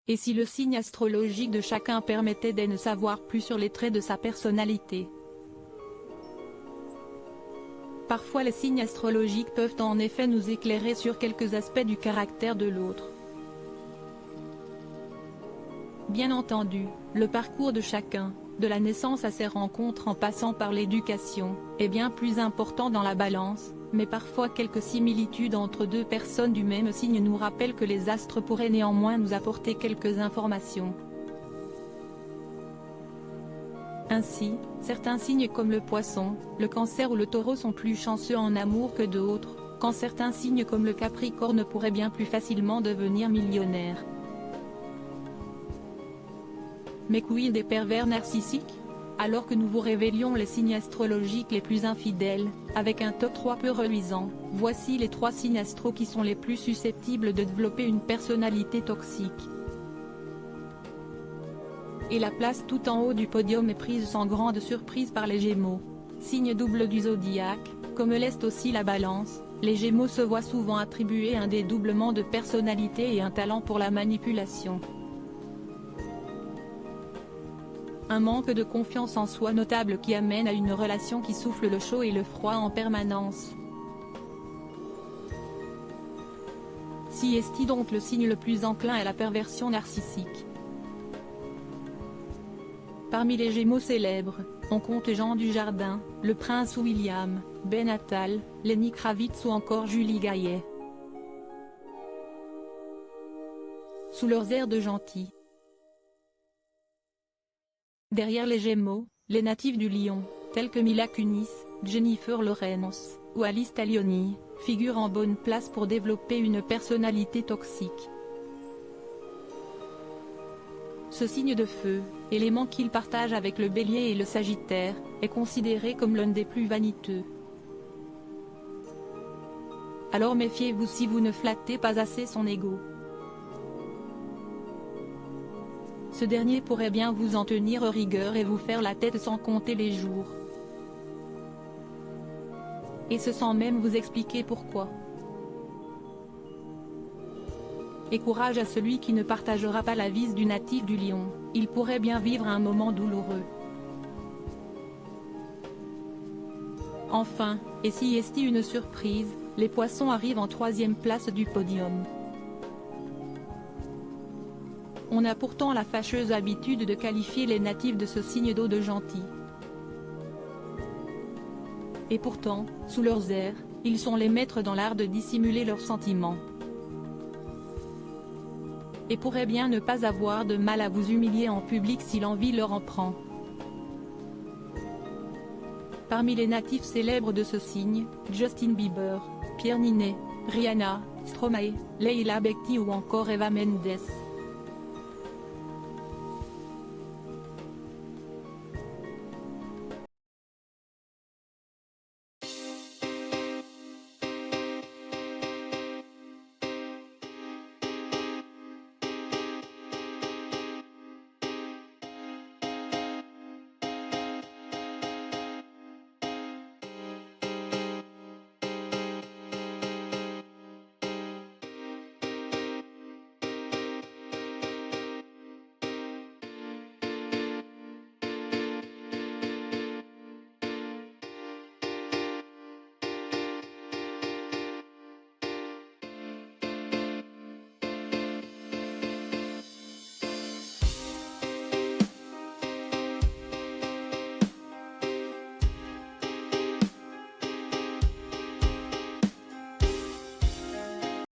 Et si le signe astrologique de chacun permettait d'en savoir plus sur les traits de sa personnalité? Parfois les signes astrologiques peuvent en effet nous éclairer sur quelques aspects du caractère de l'autre. Bien entendu, le parcours de chacun, de la naissance à ses rencontres en passant par l'éducation, est bien plus important dans la balance, mais parfois quelques similitudes entre deux personnes du même signe nous rappellent que les astres pourraient néanmoins nous apporter quelques informations. Ainsi, certains signes comme le Poisson, le Cancer ou le Taureau sont plus chanceux en amour que d'autres, quand certains signes comme le Capricorne pourraient bien plus facilement devenir millionnaires. Mais quid des pervers narcissiques? Alors que nous vous révélions les signes astrologiques les plus infidèles, avec un top 3 peu reluisant, voici les 3 signes astro qui sont les plus susceptibles de développer une personnalité toxique. Et la place tout en haut du podium est prise sans grande surprise par les Gémeaux. Signe double du zodiaque, comme l'est aussi la Balance, les Gémeaux se voient souvent attribuer un dédoublement de personnalité et un talent pour la manipulation. Un manque de confiance en soi notable qui amène à une relation qui souffle le chaud et le froid en permanence. Si est donc le signe le plus enclin à la perversion narcissique. Parmi les Gémeaux célèbres, on compte Jean Dujardin, le prince William, Ben Attal, Lenny Kravitz ou encore Julie Gaillet. Sous leurs airs de gentils. Derrière les Gémeaux, les natifs du Lion, tels que Mila Kunis, Jennifer Lawrence, ou Alice Talioni, figurent en bonne place pour développer une personnalité toxique. Ce signe de feu, élément qu'il partage avec le Bélier et le Sagittaire, est considéré comme l'un des plus vaniteux. Alors méfiez-vous si vous ne flattez pas assez son ego. Ce dernier pourrait bien vous en tenir rigueur et vous faire la tête sans compter les jours. Et ce sans même vous expliquer pourquoi. Et courage à celui qui ne partagera pas la vise du natif du Lion, il pourrait bien vivre un moment douloureux. Enfin, et si est une surprise, les Poissons arrivent en 3e place du podium. On a pourtant la fâcheuse habitude de qualifier les natifs de ce signe d'eau de gentils. Et pourtant, sous leurs airs, ils sont les maîtres dans l'art de dissimuler leurs sentiments. Et pourraient bien ne pas avoir de mal à vous humilier en public si l'envie leur en prend. Parmi les natifs célèbres de ce signe, Justin Bieber, Pierre Ninet, Rihanna, Stromae, Leila Bekti ou encore Eva Mendes.